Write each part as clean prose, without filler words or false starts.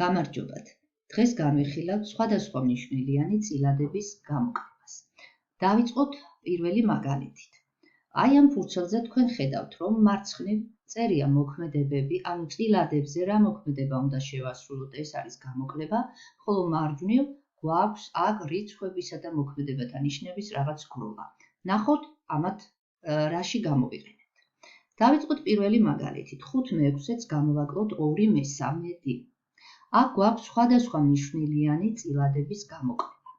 გამარჯობათ. დღეს განვიხილავთ სხვადასხვა მნიშვნელიანი წილადების გამოკლებას. დავიწყოთ პირველი მაგალითით. აი ამ ფურცელზე თქვენ ხედავთ, რომ მარცხნივ წერია მოქმედებები, ანუ წილადებზე რა მოქმედება უნდა შევასრულოთ, ეს არის გამოკლება, ხოლო მარჯვნივ გვაქვს აქ რიცხვებისა და მოქმედებათა ნიშნების რაღაც გროვა. ნახოთ ამათ რაში გამოვიყენებთ. დავიწყოთ პირველი მაგალითით. 5/6-ს გამოვაკლოთ 2/3. აქ გვაქვს სხვადასხვა მნიშვნელიანი წილადების გამოკლება.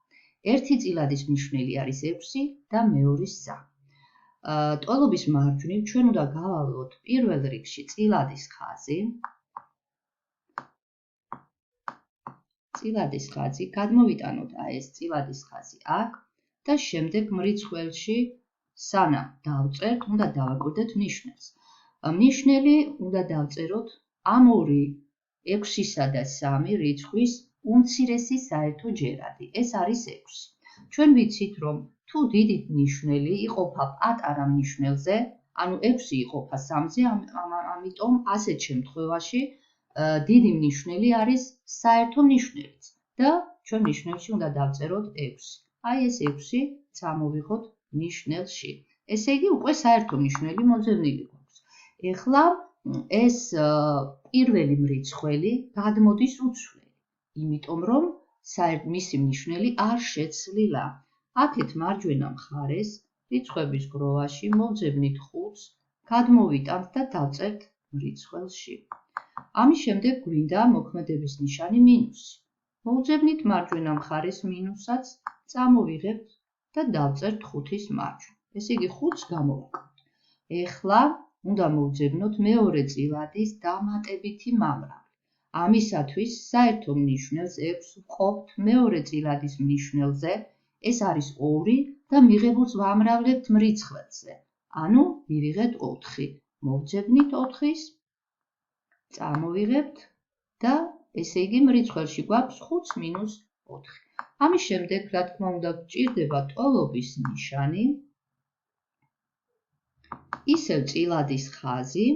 ერთი წილადის მნიშვნელი არის 6 და მეორის 3. ტოლობის მარჯვნივ ჩვენ უნდა გავალოთ პირველ რიგში წილადის ხაზი, გადმოვიტანოთ ეს წილადის ხაზი აქ და შემდეგ მრიცხველში სანამ დავწერთ, უნდა დავაკვირდეთ ნიშნებს. ნიშნელი უნდა დავწეროთ ამ ორი 6-ისა და 3 რიცხვის უმცირესი საერთო ჯერადი. ეს არის 6. ჩვენ ვიცით, რომ თუ დიდი ნიშნელი იყოფა პატარა ნიშნელზე, ანუ 6 იყოფა 3-ზე, ამიტომ ასეთ შემთხვევაში დიდი ნიშნელი არის საერთო ნიშნელიც და ჩვენ ნიშნელში უნდა დავწეროთ 6. აი ეს 6 წამოვიღოთ ნიშნელში. ესე იგი უკვე საერთო ნიშნელი მოძებნილი გვაქვს. ეხლა ეს პირველი მრიცხველი გადმოდის უცვლელი, იმიტომ რომ მისი მნიშვნელი არ შეცვლილა. აქეთ მარჯვენა მხარეს რიცხვების გროვაში მოვძებნით 5-ს, გადმოვიტანთ და დავწერთ მრიცხველში. ამის შემდეგ გვინდა მოქმედების ნიშანი მინუსი. მოვძებნით მარჯვენა მხარეს მინუსაც, წამოვიღებთ და დავწერთ 5-ის მარჯვნივ. ესე იგი 5-ს გამოვაკლოთ. ეხლა უნდა მოვძებნოთ მეორე წილადის დამატებითი მამრავლი. ამისათვის საერთო მნიშვნელს 6 ვყოფთ მეორე წილადის მნიშვნელზე, ეს არის 2 და მიღებულს ვამრავლებთ მრიცხველზე. ანუ მივიღეთ 4. მოვძებნით 4-ის, წამოვიღებთ და ესე იგი მრიცხველში გვაქვს 5 - 4. ამის შემდეგ, რა თქმა უნდა, გვჭირდება ტოლობის ნიშანი, ისევ წილადის ხაზი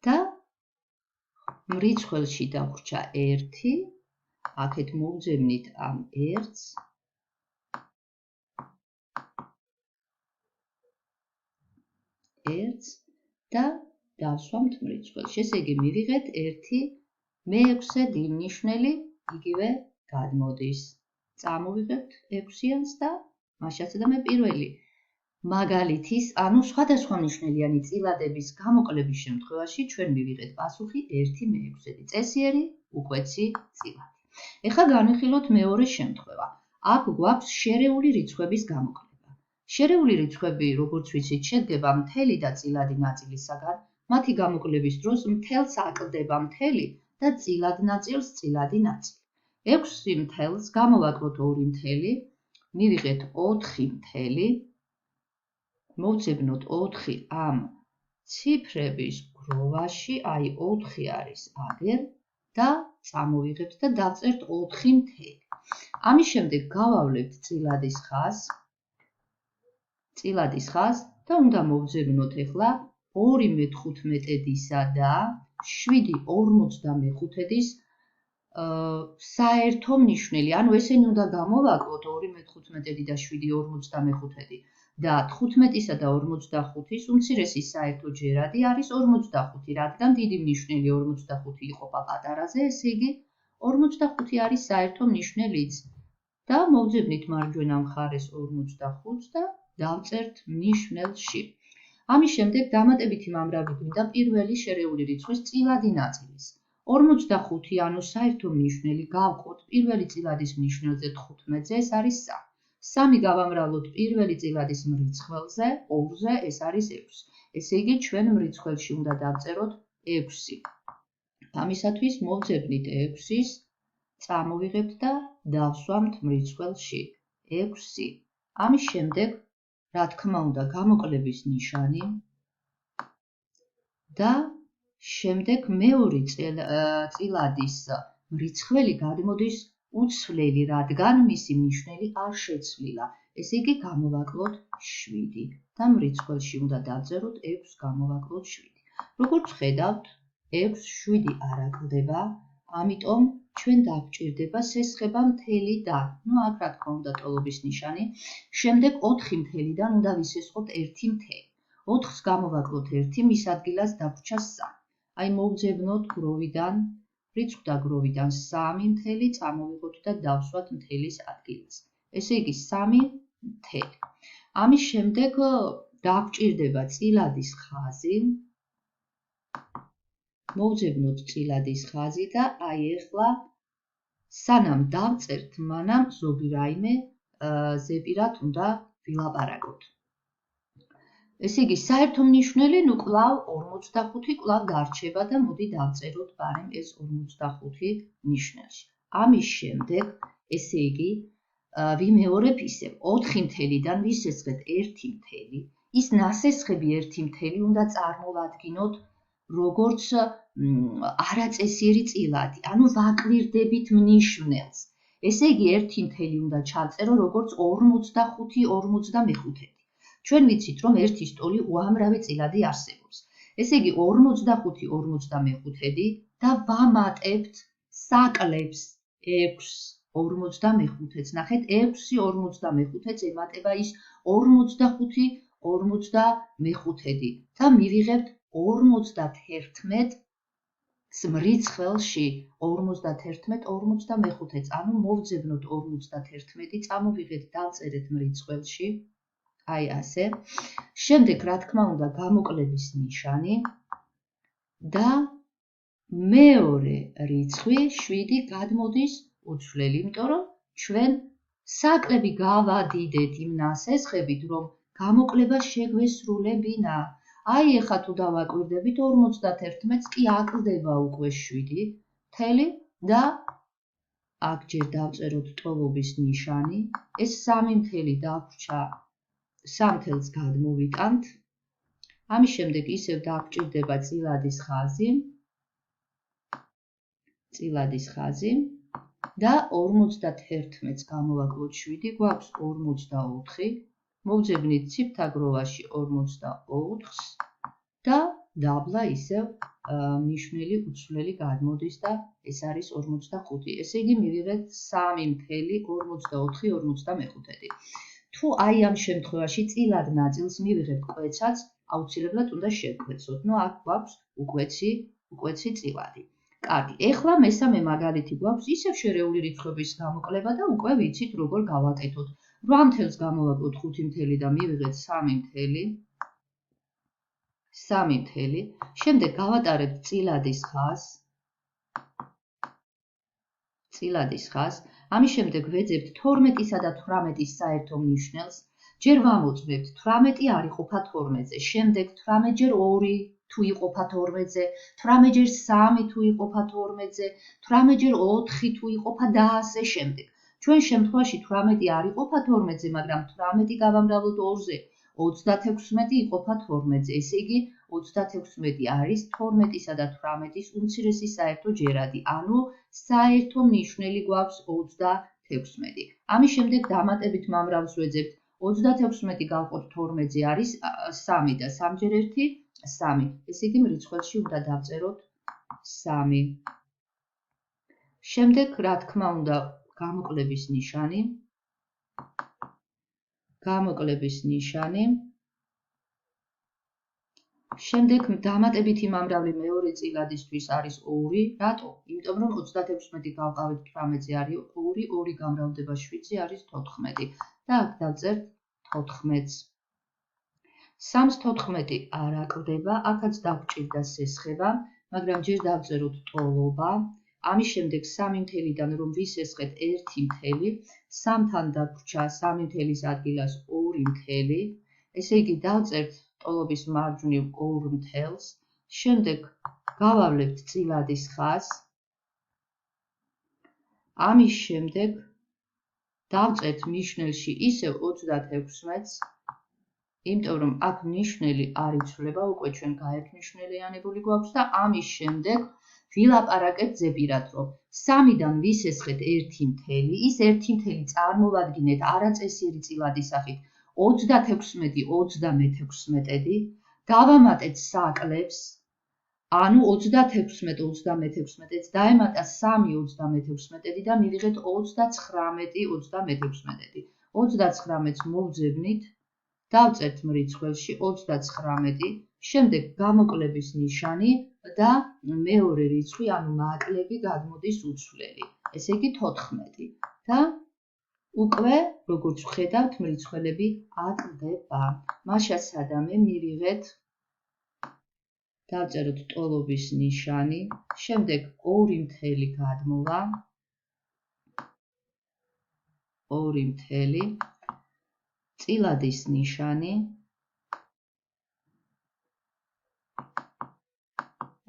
და მრიცხველში დავრჩა 1, აქეთ მოვძებნით ამ 1-ს და დავსვამთ მრიცხველში. ესე იგი მივიღეთ 1/6 ნიშნელი იგივე გადმოდის. წამოვიღებთ 6-იანს და მასშტაბებმა პირველი მაგალითის, ანუ სხვადასხვა მნიშვნელიანი წილადების გამოკლების შემთხვევაში ჩვენ მივიღეთ პასუხი 1/6. წესიერი უკვეცი წილადი. ეხლა განვიხილოთ მეორე შემთხვევა. აქ გვაქვს შერეული რიცხვების გამოკლება. შერეული რიცხვები, როგორც ვიცით, შედგება მთელი და წილადი ნაწილისაგან. მათი გამოკლების დროს მთელს აკლდება მთელი და წილად ნაწილს წილადი ნაწილი. 6 მთელს გამოვაკლოთ 2 მთელი, მივიღეთ 4 მთელი, მოვძებნოთ 4 ამ ციფრების გროვაში, აი 4 არის აგერ და წამოვიღებთ და დავწერთ 4 მთელი. ამის შემდეგ გავავლებთ წილადის ხაზს და უნდა მოვძებნოთ ეხლა 2/15 და 7/45 საერთო ნიშნელი, ანუ ესენი უნდა გამოვაკლოთ 2/15 და 7/45 და 15-ისა და 45-ის უმცირესი საერთო ჯერადი არის 45, რადგან დიდი ნიშნელი 45 იყოფა პატარაზე, ესე იგი 45 არის საერთო ნიშნელიც და მოვძებნით მარჯვენა მხარეს 45 და დავწერთ ნიშნელში. ამის შემდეგ დამატებითი მამრავლი გვინდა პირველი შერეული რიცხვის წილადი ნაწილის. 45, ანუ საერთო მნიშვნელი გავყოთ პირველი წილადის მნიშვნელზე 15-ზე, ეს არის 3. 3 გავამრავლოთ პირველი წილადის მრიცხველზე, 2-ზე, ეს არის 6. ესე იგი ჩვენ მრიცხველში უნდა დავწეროთ 6. ამისათვის მოვძებნით 6-ის, წამოვიღებთ და დავსვამთ მრიცხველში 6. ამის შემდეგ, რა თქმა უნდა, გამოკლების ნიშანი და შემდეგ მეორე წილადის მრიცხველი გადმოდის უცვლელი, რადგან მისი ნიშნელი არ შეცვლილა. ესე იგი გამოვაკლოთ 7 და მრიცხველში უნდა დავწეროთ 6 გამოვაკლოთ 7. როგორც ხედავთ, 6-7 არ აკლდება, ამიტომ ჩვენ დაგვჭირდება სესხება მთელიდან. აქ რა თქმა უნდა ტოლობის ნიშანი. შემდეგ 4 მთელიდან უნდა ვისესხოთ 1 მთელი. 4-ს გამოვაკლოთ 1, მის ადგილას დაგვრჩა 3. აი მოვძებნოთ გროვიდან, რიცხვთა გროვიდან 3 მთელი წამოვიღოთ და დავსვათ მთელის ადგილას. ესე იგი 3 მთელი. ამის შემდეგ დაგვჭირდება წილადის ხაზი. მოვძებნოთ წილადის ხაზი და აი ეხლა სანამ დავწერთ, მანამ ზოგი რაიმე ზეპირად უნდა ვილაპარაკოთ. ესე იგი, საერთო მნიშვნელი ნუ კვლავ 45 კვლავ დარჩება და მოდი დავწეროთ ბარემ ეს 45 ნიშნელში. ამის შემდეგ, ესე იგი, ვიმეორებ ისევ 4 მთელიდან ვისესხეთ 1 მთელი. ის ნასესხები 1 მთელი უნდა წარმოვადგინოთ როგორც არაწესიერი წილადი, ანუ ვაკლირდებით მნიშვნელს. ესე იგი, 1 მთელი უნდა ჩავწერო როგორც 45-55. ჩვენ ვიცით, რომ ერთის ტოლი უამრავი წილადი არსებობს. ესე იგი, 45-55 და ვამატებთ საკლებს 6-55-ს. ნახეთ, 6-55-ს ემატება ის 45-55 და მივიღებთ 51 მრიცხველში 51-55, ანუ მოვძებნოთ 51, წამოვიღეთ, დავწერეთ მრიცხველში. აი ასე. შემდეგ, რა თქმა უნდა, გამოკლების ნიშანი და მეორე რიცხვი 7 გადმოდის უცვლელი, იმიტომ რომ ჩვენ საკლები გავადიდეთ იმ ნასესხებით, რომ გამოკლება შეგვესრულებინა. აი ეხლა თუ დავაკვირდებით 51-ს კი აკლდება უკვე 7 მთელი და აქ ჯერ დავწეროთ ტოლობის ნიშანი. ეს 3 მთელი დაგვრჩა 3 მთელს გადმოვიტანთ. ამის შემდეგ ისევ დაგვჭირდება წილადის ხაზი და 51-ს გამოვაკლოთ 7, გვაქვს 44. მოვძებნით ციფრთაგროვაში 44-ს და დაბლა ისევ ნიშნელი უცვლელი გადმოდის და ეს არის 45. ესე იგი, მივიღეთ 3-44-55. თუ აი ამ შემთხვევაში წილად ნაწილს მივიღებთ კვეცაც, აუცილებლად უნდა შევკვეცოთ. აქ გვაქვს უკვეცი წილადი. კარგი, ეხლა მესამე მაგალითი გვაქვს ისევ შერეული რიცხვების გამოკლება და უკვე ვიცით როგორ გავაკეთოთ. 8 მთელს გამოვაკლოთ 5 მთელი და მივიღეთ 3 მთელი. შემდეგ გავატარებთ წილადის ხაზს. ამის შემდეგ ვეძებთ 12-სა და 18-ის საერთო მნიშვნელს. ჯერ ვამოწმებთ 18 არ იყოფა 12-ზე, შემდეგ 18 ჯერ 2 თუ იყოფა 12-ზე, 18 ჯერ 3 თუ იყოფა 12-ზე, 18 ჯერ 4 თუ იყოფა და ასე შემდეგ. ჩვენ შემთხვევაში 18 არ იყოფა 12-ზე, მაგრამ 18 გავამრავლოთ 2-ზე, 36 იყოფა 12-ზე. ესე იგი, 36 არის 12-სა და 18-ის უმცირესი საერთო ჯერადი, ანუ საერთო მნიშვნელი გვაქვს 36. ამის შემდეგ დამატებით მომრავლს ვეძებთ 36 გავყოთ 12-ზე არის 3 და 3 ჯერ 1 3. ესე იგი, მრიცხველში უნდა დავწეროთ 3. შემდეგ, რა თქმა უნდა, გამოკლების ნიშანი. შემდეგ დამატებითი მომრავლი მეორე წილადისთვის არის 2. რატო? იმიტომ რომ 36 გავყავით 18-ზე არის 2, 2 გამრავლდება 7-ზე არის 14 და აქ დავწერთ 14-ს. 3-ს 14 არ აკლდება, აქაც დაგვჭირდა სესხება, მაგრამ ჯერ დავწეროთ ტოლობა. ამის შემდეგ 3 მთელიდან რომ ვისესხეთ 1 მთელი, 3-თან დაგვრჩა 3 მთელის ადგილას 2 მთელი. ესე იგი, დავწერთ ტოლობის მარჯვნივ 2 მთელს. შემდეგ გავავლებთ წილადის ხაზს. ამის შემდეგ დავწერთ ნიშნელში ისევ 36-ს, იმიტომ რომ აქ ნიშნელი არ იცვლება, უკვე ჩვენ გაერთნიშნელიანებული გვაქვს და ამის შემდეგ ვილაპარაკებთ ზეპირად, რომ 3-დან ვისესხეთ 1 მთელი, ის 1 მთელი წარმოვადგინეთ არაწესიერი წილადის სახით 36-36, დავამატეთ საკლებს ანუ 36-36-ს დაემატა 3-36 და მივიღეთ 39-36. 39-ს მოვძებნით, დავწერთ მრიცხველში 39, შემდეგ გამოკლების ნიშანი და მეორე რიცხვი, ანუ მაკლები გადმოდის უცვლელი. ესე იგი 14 და უკვე როგორც ვხედავთ, მრიცხველები აკლდება. მაშა სადამე მივიღეთ, დავწეროთ ტოლობის ნიშანი, შემდეგ 2 გადმოვა, 2 წილადის ნიშანი,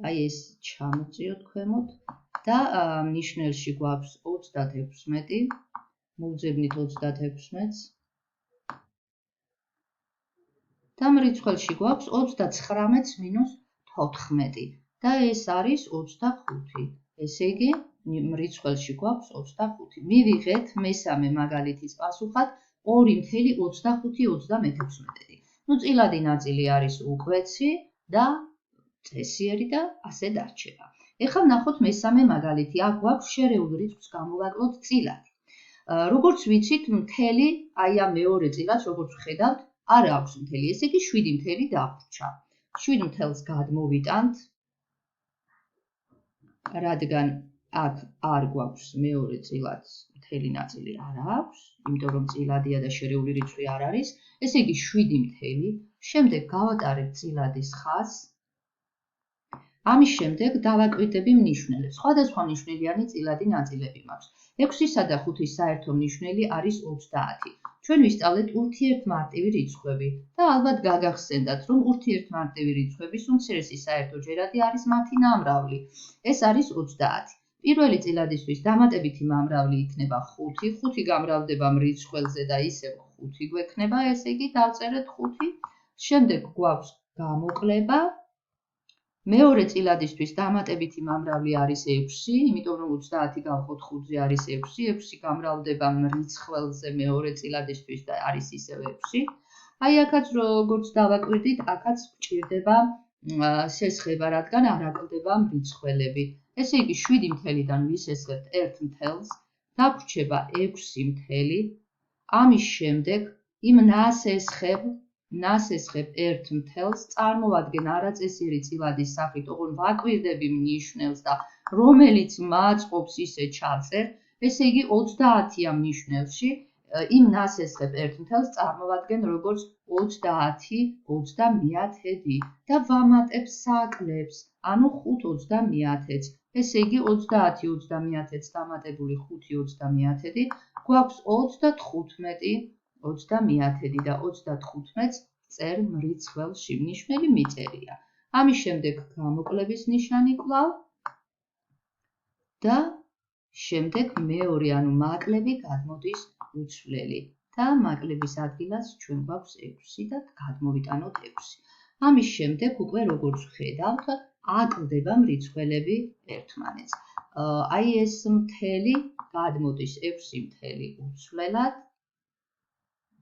აი ეს ჩამოწიოთ ქვემოთ და ნიშნელში გვაქვს 36, მოვძებნით 36-ს და მრიცხველში გვაქვს 39 - 14 და ეს არის 25. ესე იგი მრიცხველში გვაქვს 25. მივიღეთ მესამე მაგალითის პასუხად 2,25-36. ნუ წილადი ნაწილი არის უკვეცი და წესიერი და ასე დარჩება. ეხლა ვნახოთ მესამე მაგალითი. აქ გვაქვს შერეულ რიცხვს გამოვაკლოთ წილადი. როგორც ვიცით, მთელი აი ამ მეორე წილადს, როგორც ვხედავთ, არ აქვს მთელი, ესე იგი 7 დაგვრჩა. 7 გადმოვიტანთ, რადგან აქ არ გვაქვს მეორე წილადს მთელი ნაწილი არ აქვს, იმიტომ რომ წილადია და შერეული რიცხვი არ არის, ესე იგი 7, შემდეგ გავატარებთ წილადის ხაზს. ამის შემდეგ დავაკვირდები მნიშვნელებს. სხვადასხვა მნიშვნელიანი წილადი ნაწილები მაქვს. 6-სა და 5-ის საერთო მნიშვნელი არის 30. ჩვენ ვისწავლეთ ურთიერთმარტივი რიცხვები და ალბათ გაგახსენდათ, რომ ურთიერთმარტივი რიცხვების უმცირესი საერთო ჯერადი არის მათი ნამრავლი. ეს არის 30. პირველი წილადისთვის დამატებითი მამრავლი იქნება 5, 5 გამრავლდება მრიცხველზე და ისევ 5 გვექნება, ესე იგი დავწერეთ 5. შემდეგ გვაქვს გამოკლება. მეორე წილადისთვის დამატებითი მამრავლი არის 6, იმიტომ რომ 30 გავხოთ 5-ზე არის 6, 6 გამრავლდება მრიცხველზე მეორე წილადისთვის და არის ისევ 6. აი აქაც როგორც დავაკვირდით, აქაც გვჭირდება სესხება, რადგან არ აკლდება მრიცხველები. ესე იგი 7-დან ვისესხებთ 1, დაგვრჩება 6. ამის შემდეგ იმ ნასესხებ 1, წარმოვადგენ არაწესიერი წილადის სახით, ოღონდ ვაკვირდები მნიშვნელს და რომელიც მაწყობს ისე ჩაწერ, ესე იგი 30 ამ მნიშვნელში იმ ნასესხებ 1 წარმოვადგენ როგორც 30/30 და ვამატებ საკლებს, ანუ 5/30. ესე იგი 30/30 დამატებული 5/30 გვაქვს 35/30 და 35-ს წერ მრიცხველში, ნიშნელი მიწერია. ამის შემდეგ გამოკლების ნიშანი კვლავ და შემდეგ მეორე, ანუ მაკლები გადმოდის უცვლელი და მაკლების ადგილას ჩვენ გვაქვს 6 და გადმოვიტანოთ 6. ამის შემდეგ უკვე როგორც ვხედავთ, აკლდება მრიცხველები ერთმანეთს. აი ეს მთელი გადმოდის 6 უცვლელად.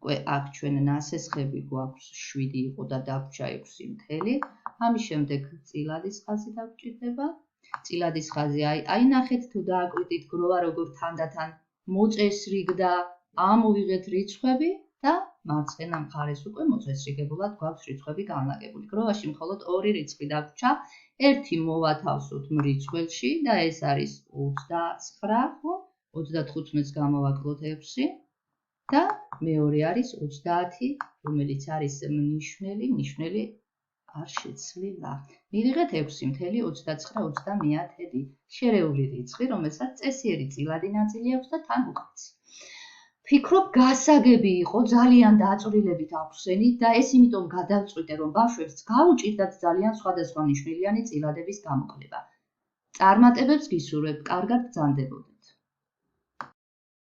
უკვე აქ ჩვენ ნასესხები გვაქვს 7 იყო და დაგვრჩა 6. ამის შემდეგ წილადის ხაზი დაგვჭირდება. წილადის ხაზი აი ნახეთ თუ დააკვირდით გროვა როგორ თანდათან მოწესრიგდა, ამოვიღეთ რიცხვები და მარცხენა მხარეს უკვე მოწესრიგებულად გვაქვს რიცხვები განლაგებული. გროვაში მხოლოდ 2 რიცხვი დაგვრჩა, ერთი მოვათავსოთ მრიცხველში და ეს არის 29, ხო? 35-ს გამოვაკლოთ 6 და მეორე არის 30, რომელიც არის ნიშნელი არ შეცვლილა. მივიღეთ 6,29 შერეული რიცხვი, რომელსაც წესიერი წილადი ნაწილი აქვს და თან უკვეცი. ფიქრობ გასაგები იყო, ძალიან დაწვრილებით ავხსენით და ეს იმიტომ გადავწყვიტე, რომ ბავშვებს გაუჭირდათ ძალიან სხვადასხვა მნიშვნელიანი წილადების გამოკლება. წარმატებებს გისურვებთ, კარგად ბრძანდებოდეთ.